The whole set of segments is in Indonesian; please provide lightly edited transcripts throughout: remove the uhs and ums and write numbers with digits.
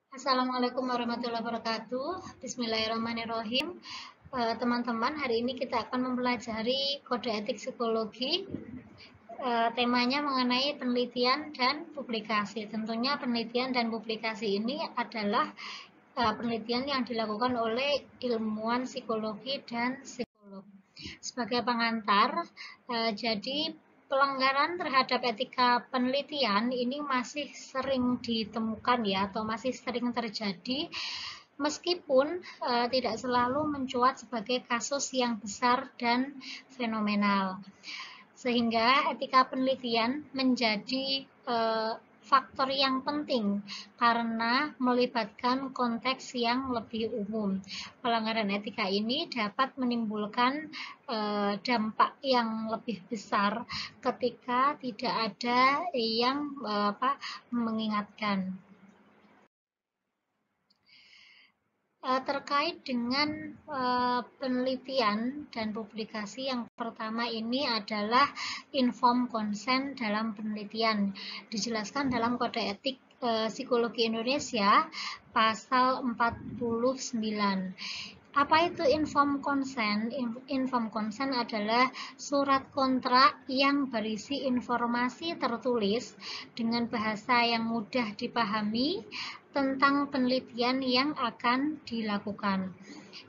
Assalamualaikum warahmatullahi wabarakatuh. Bismillahirrahmanirrahim. Teman-teman, hari ini kita akan mempelajari kode etik psikologi. Temanya mengenai penelitian dan publikasi. Tentunya penelitian dan publikasi ini adalah penelitian yang dilakukan oleh ilmuwan psikologi dan psikolog. Sebagai pengantar, jadi pelanggaran terhadap etika penelitian ini masih sering ditemukan ya, atau masih sering terjadi, meskipun tidak selalu mencuat sebagai kasus yang besar dan fenomenal. Sehingga etika penelitian menjadi faktor yang penting karena melibatkan konteks yang lebih umum. Pelanggaran etika ini dapat menimbulkan dampak yang lebih besar ketika tidak ada yang mengingatkan. Terkait dengan penelitian dan publikasi, yang pertama ini adalah informed consent dalam penelitian. Dijelaskan dalam Kode Etik Psikologi Indonesia pasal 49. Apa itu informed consent? Informed consent adalah surat kontrak yang berisi informasi tertulis dengan bahasa yang mudah dipahami tentang penelitian yang akan dilakukan.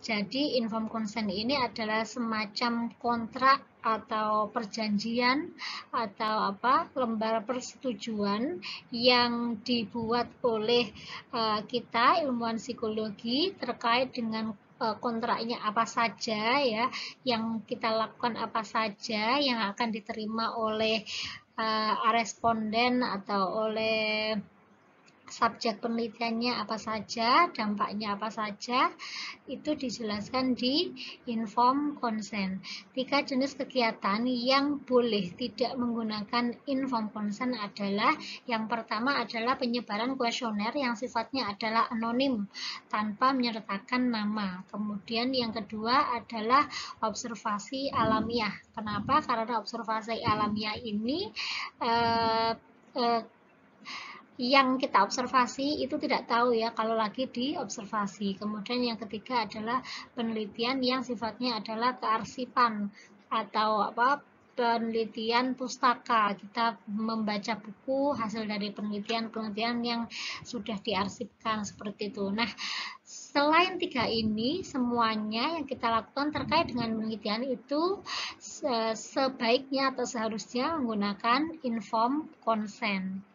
Jadi informed consent ini adalah semacam kontrak atau perjanjian atau lembar persetujuan yang dibuat oleh kita ilmuwan psikologi terkait dengan kontraknya apa saja ya, yang kita lakukan apa saja, yang akan diterima oleh responden atau oleh subjek penelitiannya apa saja, dampaknya apa saja, itu dijelaskan di informed consent. 3 jenis kegiatan yang boleh tidak menggunakan informed consent adalah, yang pertama adalah penyebaran kuesioner yang sifatnya adalah anonim tanpa menyertakan nama. Kemudian yang kedua adalah observasi alamiah. Kenapa? Karena observasi alamiah ini yang kita observasi itu tidak tahu ya kalau lagi diobservasi. Kemudian yang ketiga adalah penelitian yang sifatnya adalah kearsipan atau penelitian pustaka. Kita membaca buku hasil dari penelitian yang sudah diarsipkan seperti itu. Nah, selain 3 ini, semuanya yang kita lakukan terkait dengan penelitian itu sebaiknya atau seharusnya menggunakan informed consent.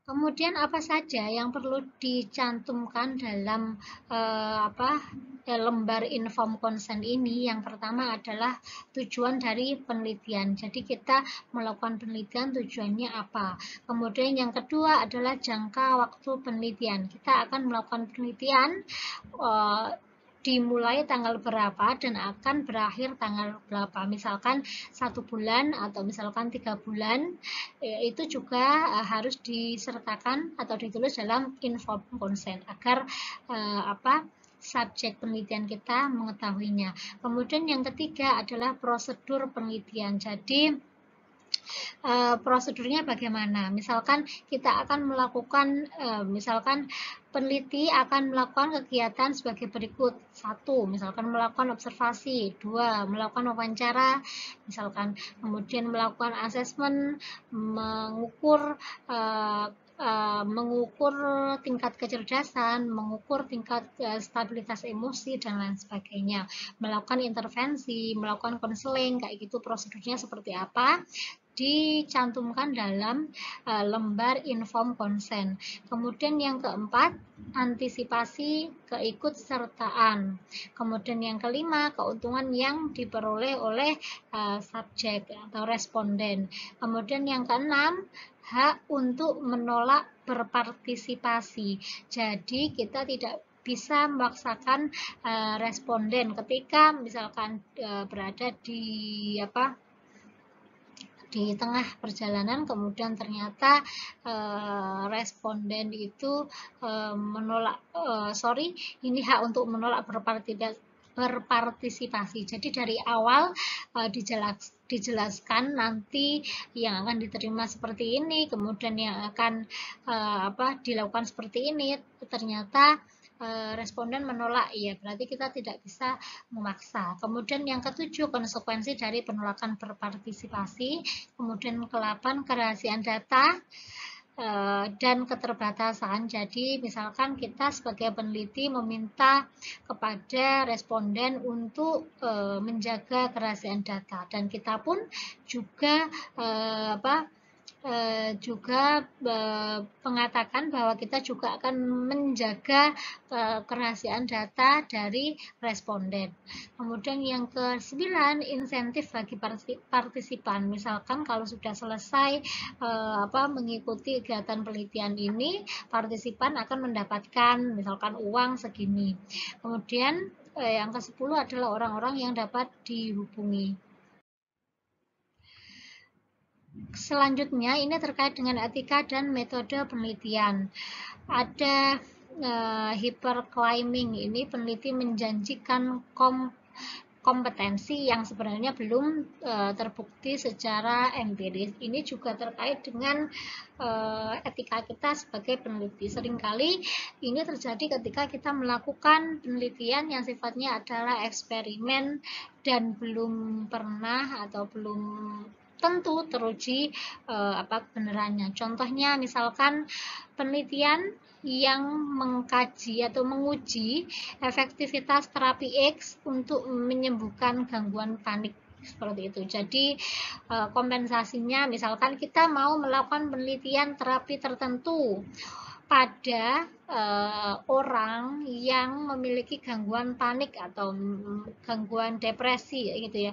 Kemudian apa saja yang perlu dicantumkan dalam lembar informed consent ini? Yang pertama adalah tujuan dari penelitian. Jadi kita melakukan penelitian tujuannya apa? Kemudian yang kedua adalah jangka waktu penelitian. Kita akan melakukan penelitian dimulai tanggal berapa dan akan berakhir tanggal berapa, misalkan 1 bulan atau misalkan 3 bulan, itu juga harus disertakan atau ditulis dalam informed consent agar subjek penelitian kita mengetahuinya. Kemudian yang ketiga adalah prosedur penelitian. Jadi prosedurnya bagaimana? Misalkan kita akan melakukan, misalkan peneliti akan melakukan kegiatan sebagai berikut. 1, misalkan melakukan observasi. 2, melakukan wawancara, misalkan. Kemudian melakukan asesmen, mengukur tingkat kecerdasan, mengukur tingkat stabilitas emosi, dan lain sebagainya. Melakukan intervensi, melakukan konseling, kayak gitu prosedurnya seperti apa, dicantumkan dalam lembar informed consent. Kemudian yang keempat, antisipasi keikutsertaan. Kemudian yang kelima, keuntungan yang diperoleh oleh subjek atau responden. Kemudian yang keenam, hak untuk menolak berpartisipasi. Jadi kita tidak bisa memaksakan responden ketika misalkan berada di tengah perjalanan, kemudian ternyata responden itu menolak, ini hak untuk menolak berpartisipasi. Jadi dari awal dijelaskan nanti yang akan diterima seperti ini, kemudian yang akan dilakukan seperti ini, ternyata responden menolak, ya berarti kita tidak bisa memaksa. Kemudian yang ketujuh, konsekuensi dari penolakan berpartisipasi. Kemudian ke-8, kerahasiaan data dan keterbatasan. Jadi misalkan kita sebagai peneliti meminta kepada responden untuk menjaga kerahasiaan data, dan kita pun juga mengatakan bahwa kita juga akan menjaga kerahasiaan data dari responden. Kemudian yang ke-9, insentif bagi partisipan. Misalkan kalau sudah selesai mengikuti kegiatan penelitian ini, partisipan akan mendapatkan misalkan uang segini. Kemudian yang ke-10 adalah orang-orang yang dapat dihubungi. Selanjutnya ini terkait dengan etika dan metode penelitian. Ada hyperclaiming, ini peneliti menjanjikan kompetensi yang sebenarnya belum terbukti secara empiris. Ini juga terkait dengan etika kita sebagai peneliti. Seringkali ini terjadi ketika kita melakukan penelitian yang sifatnya adalah eksperimen dan belum pernah atau belum tentu teruji kebenarannya. Contohnya misalkan penelitian yang mengkaji atau menguji efektivitas terapi X untuk menyembuhkan gangguan panik, seperti itu. Jadi kompensasinya misalkan kita mau melakukan penelitian terapi tertentu pada orang yang memiliki gangguan panik atau gangguan depresi gitu ya.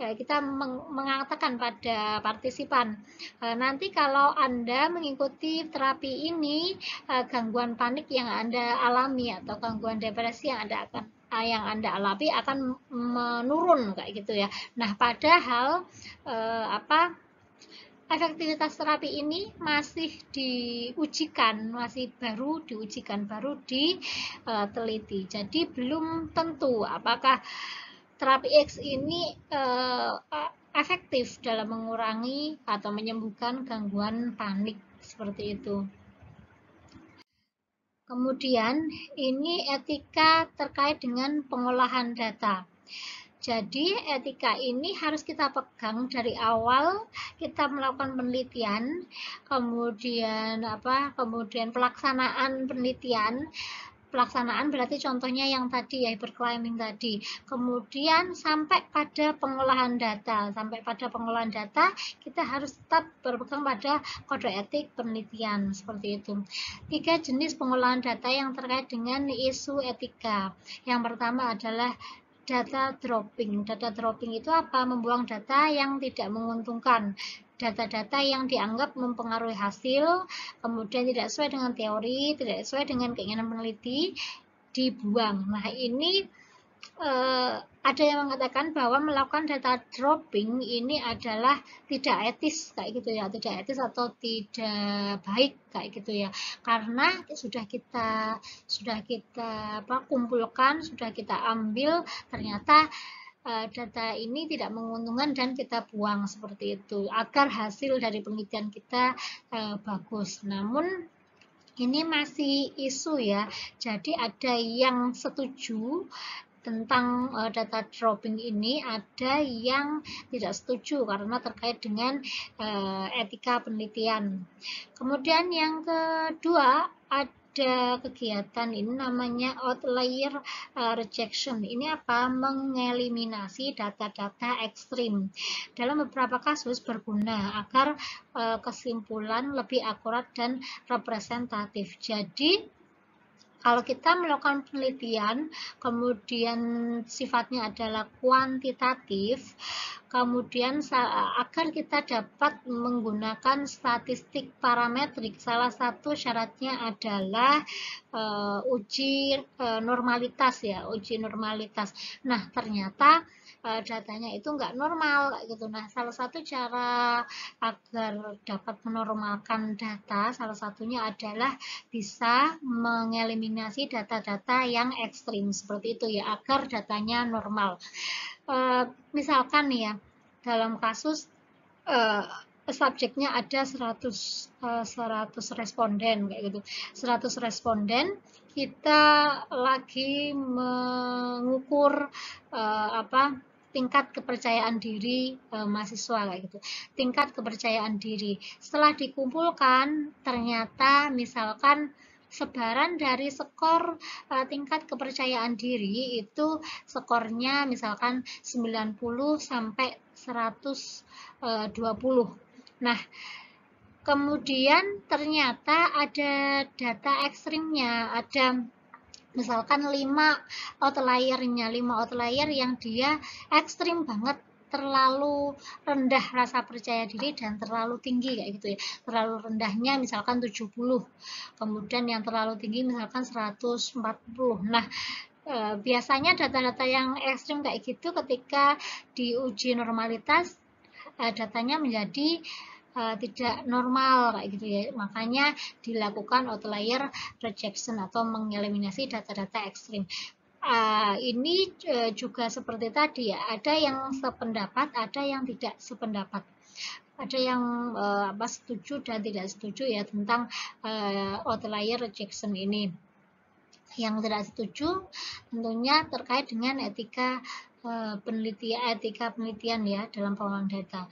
Kita mengatakan pada partisipan, nanti kalau Anda mengikuti terapi ini, gangguan panik yang Anda alami atau gangguan depresi yang Anda alami akan menurun kayak gitu ya. Nah, padahal efektivitas terapi ini masih diujikan, baru diteliti. Jadi belum tentu apakah terapi X ini efektif dalam mengurangi atau menyembuhkan gangguan panik, seperti itu. Kemudian ini etika terkait dengan pengolahan data. Jadi etika ini harus kita pegang dari awal kita melakukan penelitian, kemudian pelaksanaan penelitian. Pelaksanaan berarti contohnya yang tadi ya, hyperclaiming tadi. Kemudian sampai pada pengolahan data. Sampai pada pengolahan data kita harus tetap berpegang pada kode etik penelitian, seperti itu. 3 jenis pengolahan data yang terkait dengan isu etika. Yang pertama adalah data dropping. Data dropping itu apa? Membuang data yang tidak menguntungkan. Data-data yang dianggap mempengaruhi hasil, kemudian tidak sesuai dengan teori, tidak sesuai dengan keinginan peneliti, dibuang. Nah, ini ada yang mengatakan bahwa melakukan data dropping ini adalah tidak etis kayak gitu ya, tidak etis atau tidak baik kayak gitu ya, karena sudah kita kumpulkan, sudah kita ambil, ternyata data ini tidak menguntungkan dan kita buang, seperti itu, agar hasil dari penelitian kita bagus. Namun ini masih isu ya, jadi ada yang setuju tentang data dropping ini, ada yang tidak setuju karena terkait dengan etika penelitian. Kemudian yang kedua, ada kegiatan ini namanya outlier rejection. Ini apa? Mengeliminasi data-data ekstrim. Dalam beberapa kasus berguna agar kesimpulan lebih akurat dan representatif. Jadi kalau kita melakukan penelitian, kemudian sifatnya adalah kuantitatif, kemudian agar kita dapat menggunakan statistik parametrik, salah satu syaratnya adalah uji normalitas ya, uji normalitas. Nah, ternyata datanya itu nggak normal gitu. Nah, salah satu cara agar dapat menormalkan data, salah satunya adalah bisa mengeliminasi data-data yang ekstrim, seperti itu ya, agar datanya normal. Misalkan nih ya, dalam kasus subjeknya ada 100 responden kayak gitu. 100 responden kita lagi mengukur tingkat kepercayaan diri mahasiswa kayak gitu. Tingkat kepercayaan diri. Setelah dikumpulkan ternyata misalkan sebaran dari skor tingkat kepercayaan diri itu skornya misalkan 90 sampai 120. Nah, kemudian ternyata ada data ekstrimnya, ada misalkan 5 outlier yang dia ekstrim banget, terlalu rendah rasa percaya diri dan terlalu tinggi kayak gitu ya. Terlalu rendahnya misalkan 70, kemudian yang terlalu tinggi misalkan 140. Nah, biasanya data-data yang ekstrim kayak gitu ketika diuji normalitas datanya menjadi tidak normal kayak gitu ya. Makanya dilakukan outlier rejection atau mengeliminasi data-data ekstrim. Ini juga seperti tadi ya, ada yang sependapat, ada yang tidak sependapat. Ada yang setuju dan tidak setuju ya tentang outlier rejection ini. Yang tidak setuju tentunya terkait dengan etika penelitian ya dalam pengolahan data.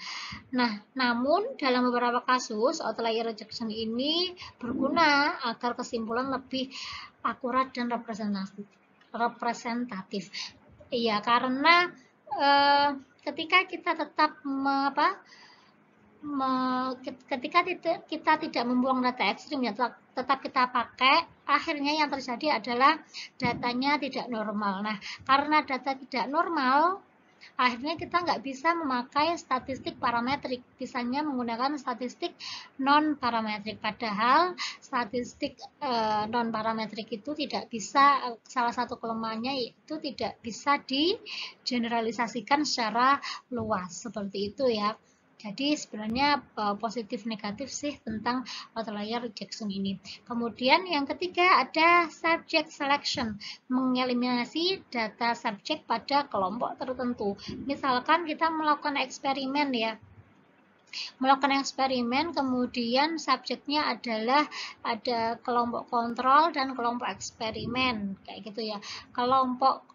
Nah, namun dalam beberapa kasus outlier rejection ini berguna agar kesimpulan lebih akurat dan representatif. Iya, karena ketika kita tetap ketika kita tidak membuang data ekstrim ya tetap kita pakai, akhirnya yang terjadi adalah datanya tidak normal. Nah, karena data tidak normal, akhirnya kita nggak bisa memakai statistik parametrik, misalnya menggunakan statistik non parametrik. Padahal statistik non parametrik itu tidak bisa, salah satu kelemahannya yaitu tidak bisa digeneralisasikan secara luas seperti itu ya. Jadi sebenarnya positif negatif sih tentang outlier rejection ini. Kemudian yang ketiga ada subject selection, mengeliminasi data subjek pada kelompok tertentu. Misalkan kita melakukan eksperimen ya, kemudian subjeknya adalah ada kelompok kontrol dan kelompok eksperimen kayak gitu ya. Kelompok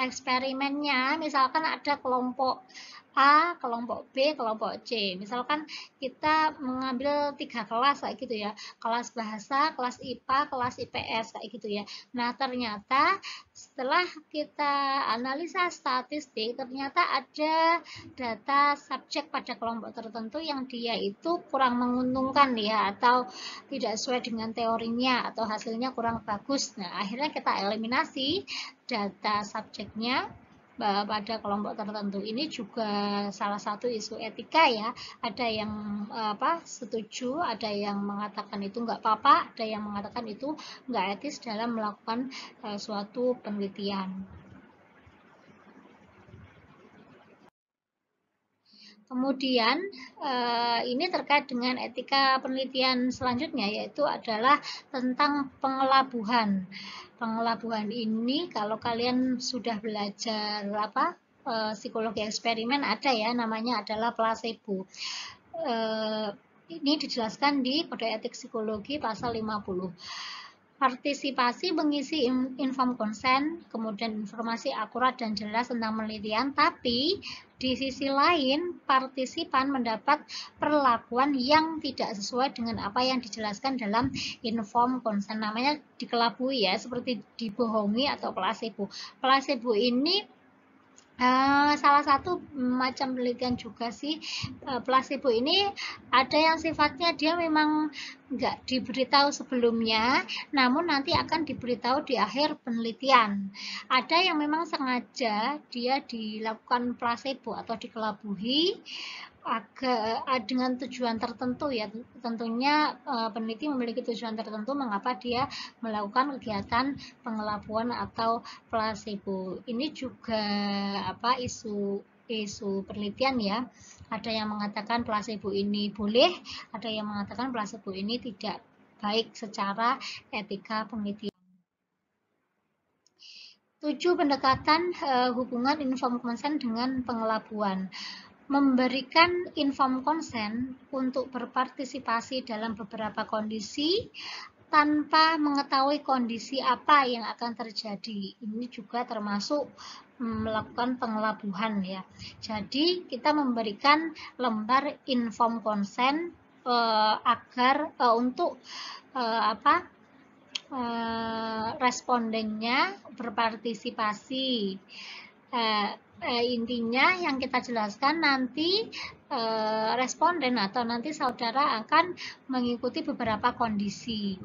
eksperimennya misalkan ada kelompok A, kelompok B, kelompok C. Misalkan kita mengambil 3 kelas kayak gitu ya, kelas bahasa, kelas IPA, kelas IPS kayak gitu ya. Nah, ternyata setelah kita analisa statistik, ternyata ada data subjek pada kelompok tertentu yang dia itu kurang menguntungkan ya, atau tidak sesuai dengan teorinya, atau hasilnya kurang bagus. Nah, akhirnya kita eliminasi data subjeknya pada kelompok tertentu. Ini juga salah satu isu etika ya. Ada yang setuju, ada yang mengatakan itu nggak apa-apa, ada yang mengatakan itu nggak etis dalam melakukan suatu penelitian. Kemudian ini terkait dengan etika penelitian selanjutnya, yaitu adalah tentang pengelabuhan. Pengelabuhan ini kalau kalian sudah belajar psikologi eksperimen ada ya, namanya adalah placebo. Ini dijelaskan di Kode Etik Psikologi pasal 50. Partisipasi mengisi informed consent, kemudian informasi akurat dan jelas tentang penelitian, tapi di sisi lain partisipan mendapat perlakuan yang tidak sesuai dengan apa yang dijelaskan dalam informed consent. Namanya dikelabui ya, seperti dibohongi atau placebo. Placebo ini salah satu macam penelitian juga sih. Placebo ini ada yang sifatnya dia memang nggak diberitahu sebelumnya, namun nanti akan diberitahu di akhir penelitian. Ada yang memang sengaja dia dilakukan placebo atau dikelabui dengan tujuan tertentu ya. Tentunya peneliti memiliki tujuan tertentu mengapa dia melakukan kegiatan pengelabuan atau placebo. Ini juga isu penelitian ya. Ada yang mengatakan placebo ini boleh, ada yang mengatakan placebo ini tidak baik secara etika penelitian. 7. Pendekatan hubungan informed consent dengan pengelabuhan. Memberikan informed consent untuk berpartisipasi dalam beberapa kondisi tanpa mengetahui kondisi apa yang akan terjadi. Ini juga termasuk melakukan pengelabuhan ya. Jadi kita memberikan lembar informed consent agar untuk respondennya berpartisipasi. Intinya yang kita jelaskan nanti responden atau nanti saudara akan mengikuti beberapa kondisi.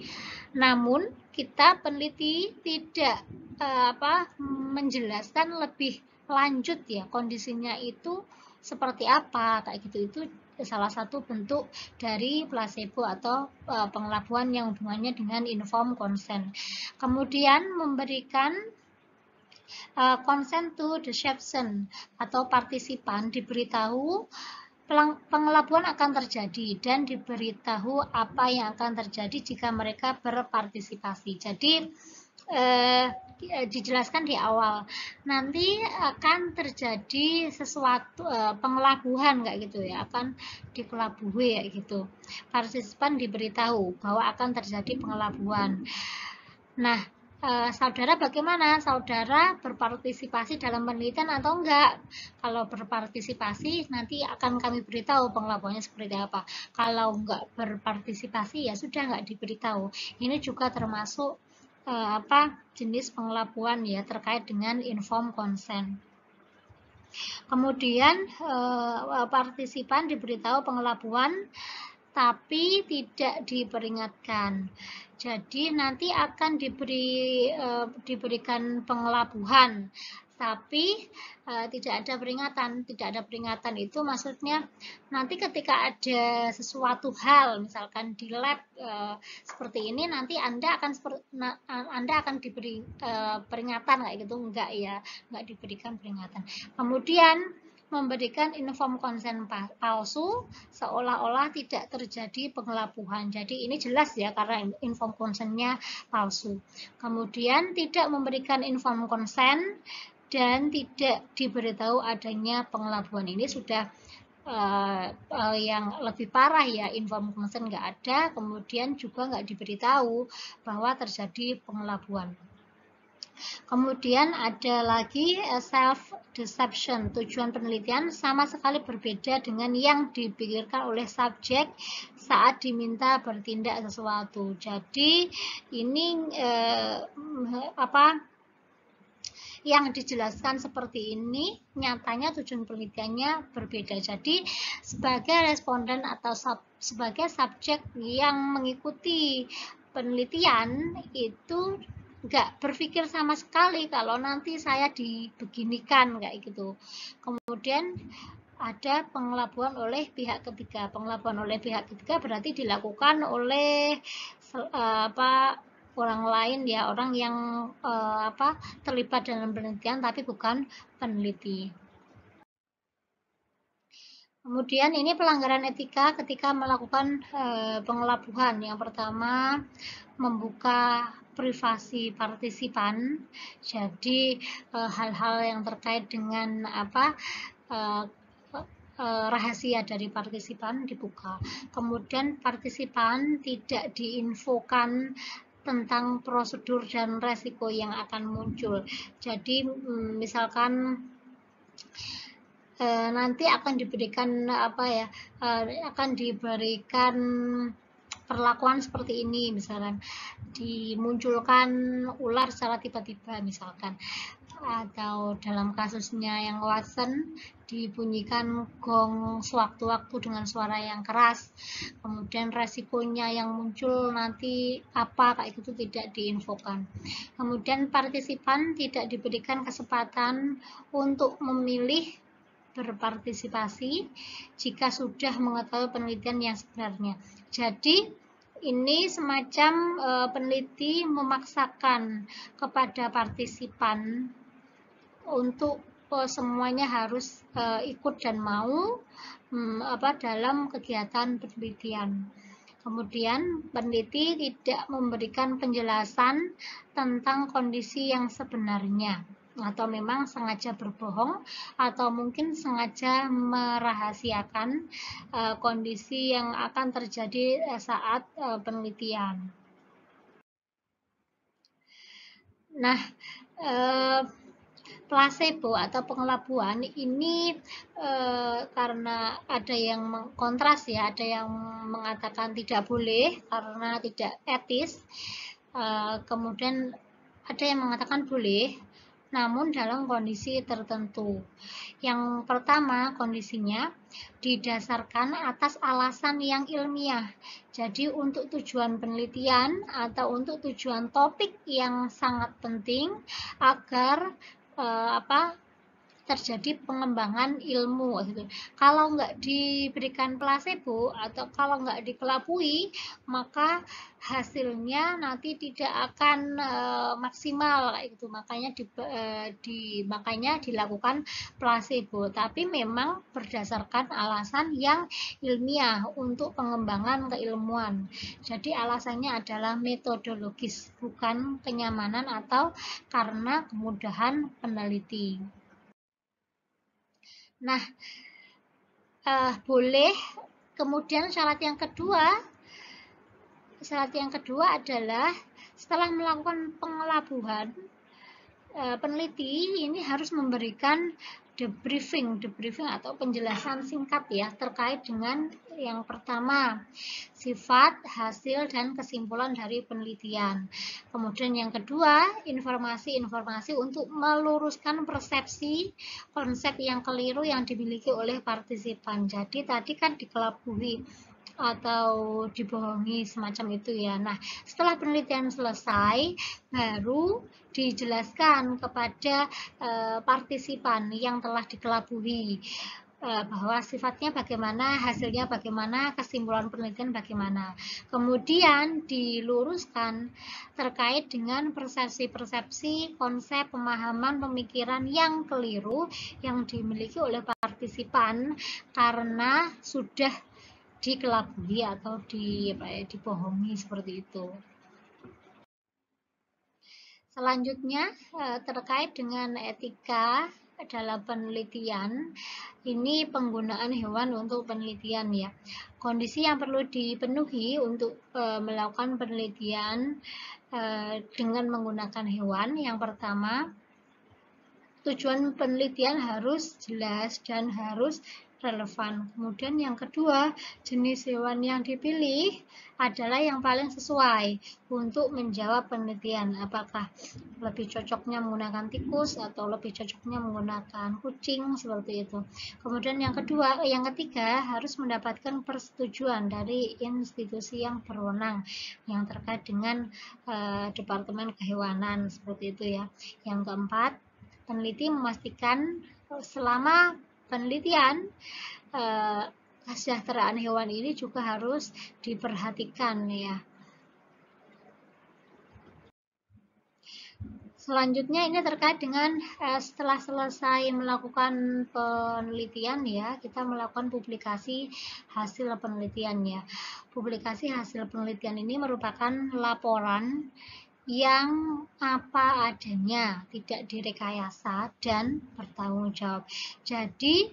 Namun kita peneliti tidak menjelaskan lebih lanjut ya kondisinya itu seperti apa kayak gitu. Itu salah satu bentuk dari placebo atau pengelabuhan yang hubungannya dengan informed consent. Kemudian memberikan consent to deception atau partisipan diberitahu pengelabuhan akan terjadi dan diberitahu apa yang akan terjadi jika mereka berpartisipasi. Jadi dijelaskan di awal nanti akan terjadi sesuatu pengelabuhan kayak gitu ya, akan dikelabui kayak gitu. Partisipan diberitahu bahwa akan terjadi pengelabuhan. Nah, saudara bagaimana? Saudara berpartisipasi dalam penelitian atau enggak? Kalau berpartisipasi nanti akan kami beritahu pengelabuhannya seperti apa. Kalau enggak berpartisipasi ya sudah enggak diberitahu. Ini juga termasuk jenis pengelabuhan ya terkait dengan informed consent. Kemudian partisipan diberitahu pengelabuhan tapi tidak diperingatkan. Jadi nanti akan diberikan pengelabuhan tapi tidak ada peringatan. Tidak ada peringatan itu maksudnya nanti ketika ada sesuatu hal misalkan di lab seperti ini nanti Anda akan diberi peringatan kayak gitu, enggak ya, enggak diberikan peringatan. Kemudian memberikan informed consent palsu seolah-olah tidak terjadi pengelabuhan. Jadi ini jelas ya karena informed consent-nya palsu. Kemudian tidak memberikan informed consent dan tidak diberitahu adanya pengelabuhan. Ini sudah yang lebih parah ya, informed consent nggak ada, kemudian juga nggak diberitahu bahwa terjadi pengelabuhan. Kemudian ada lagi self deception. Tujuan penelitian sama sekali berbeda dengan yang dipikirkan oleh subjek saat diminta bertindak sesuatu. Jadi ini yang dijelaskan seperti ini, nyatanya tujuan penelitiannya berbeda. Jadi sebagai responden atau sebagai subjek yang mengikuti penelitian itu nggak berpikir sama sekali kalau nanti saya dibeginikan kayak gitu. Kemudian ada pengelabuhan oleh pihak ketiga. Pengelabuhan oleh pihak ketiga berarti dilakukan oleh orang lain ya, orang yang terlibat dalam penelitian tapi bukan peneliti. Kemudian ini pelanggaran etika ketika melakukan pengelabuhan. Yang pertama, membuka privasi partisipan. Jadi hal-hal yang terkait dengan rahasia dari partisipan dibuka. Kemudian partisipan tidak diinfokan tentang prosedur dan resiko yang akan muncul. Jadi misalkan nanti akan diberikan akan diberikan perlakuan seperti ini, misalkan dimunculkan ular secara tiba-tiba misalkan, atau dalam kasusnya yang Watson dibunyikan gong sewaktu-waktu dengan suara yang keras, kemudian resikonya yang muncul nanti apa kayak gitu tidak diinfokan. Kemudian partisipan tidak diberikan kesempatan untuk memilih berpartisipasi jika sudah mengetahui penelitian yang sebenarnya. Jadi ini semacam peneliti memaksakan kepada partisipan untuk semuanya harus ikut dan mau dalam kegiatan penelitian. Kemudian peneliti tidak memberikan penjelasan tentang kondisi yang sebenarnya, atau memang sengaja berbohong atau mungkin sengaja merahasiakan kondisi yang akan terjadi saat penelitian. Nah, placebo atau pengelabuan ini karena ada yang kontras ya, ada yang mengatakan tidak boleh karena tidak etis, kemudian ada yang mengatakan boleh namun dalam kondisi tertentu. Yang pertama, kondisinya didasarkan atas alasan yang ilmiah. Jadi untuk tujuan penelitian atau untuk tujuan topik yang sangat penting agar terjadi pengembangan ilmu gitu. Kalau nggak diberikan placebo atau kalau nggak dikelabui, maka hasilnya nanti tidak akan maksimal kayak gitu. Makanya dilakukan placebo, tapi memang berdasarkan alasan yang ilmiah untuk pengembangan keilmuan. Jadi alasannya adalah metodologis, bukan kenyamanan atau karena kemudahan peneliti. Nah, boleh. Kemudian syarat yang kedua adalah setelah melakukan pengelabuhan, peneliti ini harus memberikan debriefing atau penjelasan singkat ya terkait dengan yang pertama, sifat, hasil, dan kesimpulan dari penelitian. Kemudian yang kedua, informasi-informasi untuk meluruskan persepsi konsep yang keliru yang dimiliki oleh partisipan. Jadi tadi kan dikelabui atau dibohongi semacam itu ya. Nah, setelah penelitian selesai baru dijelaskan kepada partisipan yang telah dikelabui bahwa sifatnya bagaimana, hasilnya bagaimana, kesimpulan penelitian bagaimana. Kemudian diluruskan terkait dengan persepsi-persepsi, konsep, pemahaman, pemikiran yang keliru yang dimiliki oleh partisipan karena sudah dikelabui atau dibohongi seperti itu. Selanjutnya terkait dengan etika dalam penelitian, ini penggunaan hewan untuk penelitian ya. Kondisi yang perlu dipenuhi untuk melakukan penelitian dengan menggunakan hewan, yang pertama, tujuan penelitian harus jelas dan harus relevan. Kemudian yang kedua, jenis hewan yang dipilih adalah yang paling sesuai untuk menjawab penelitian. Apakah lebih cocoknya menggunakan tikus atau lebih cocoknya menggunakan kucing seperti itu. Kemudian yang ketiga harus mendapatkan persetujuan dari institusi yang berwenang yang terkait dengan Departemen Kehewanan seperti itu ya. Yang keempat, peneliti memastikan selama penelitian kesejahteraan hewan ini juga harus diperhatikan ya. Selanjutnya ini terkait dengan setelah selesai melakukan penelitian ya, kita melakukan publikasi hasil penelitian ya. Publikasi hasil penelitian ini merupakan laporan yang apa adanya, tidak direkayasa dan bertanggung jawab. Jadi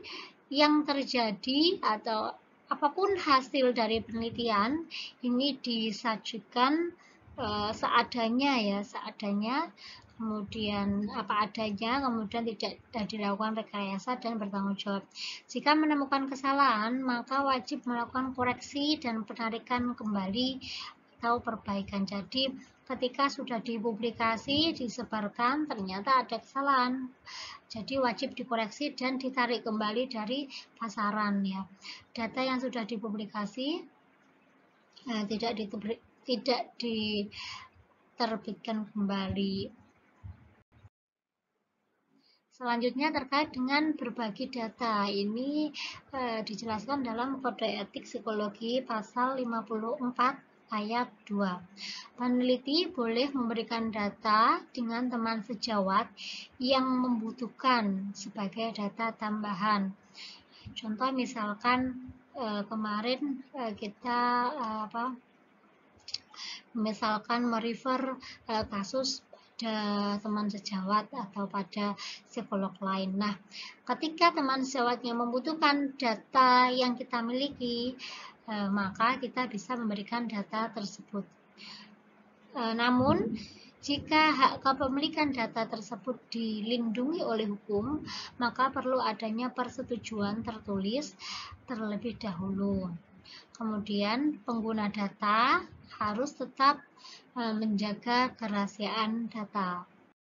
yang terjadi atau apapun hasil dari penelitian ini disajikan seadanya ya, kemudian apa adanya, kemudian tidak dilakukan rekayasa dan bertanggung jawab. Jika menemukan kesalahan, maka wajib melakukan koreksi dan penarikan kembali atau perbaikan. Jadi ketika sudah dipublikasi, disebarkan, ternyata ada kesalahan, jadi wajib dikoreksi dan ditarik kembali dari pasaran ya. Data yang sudah dipublikasi tidak diterbitkan kembali. Selanjutnya terkait dengan berbagi data, ini dijelaskan dalam Kode Etik Psikologi pasal 54 ayat 2. Peneliti boleh memberikan data dengan teman sejawat yang membutuhkan sebagai data tambahan. Contoh misalkan kemarin kita misalkan merefer kasus pada teman sejawat atau pada psikolog lain. Nah, ketika teman sejawatnya membutuhkan data yang kita miliki, maka kita bisa memberikan data tersebut. Namun, jika hak kepemilikan data tersebut dilindungi oleh hukum, maka perlu adanya persetujuan tertulis terlebih dahulu. Kemudian, pengguna data harus tetap menjaga kerahasiaan data.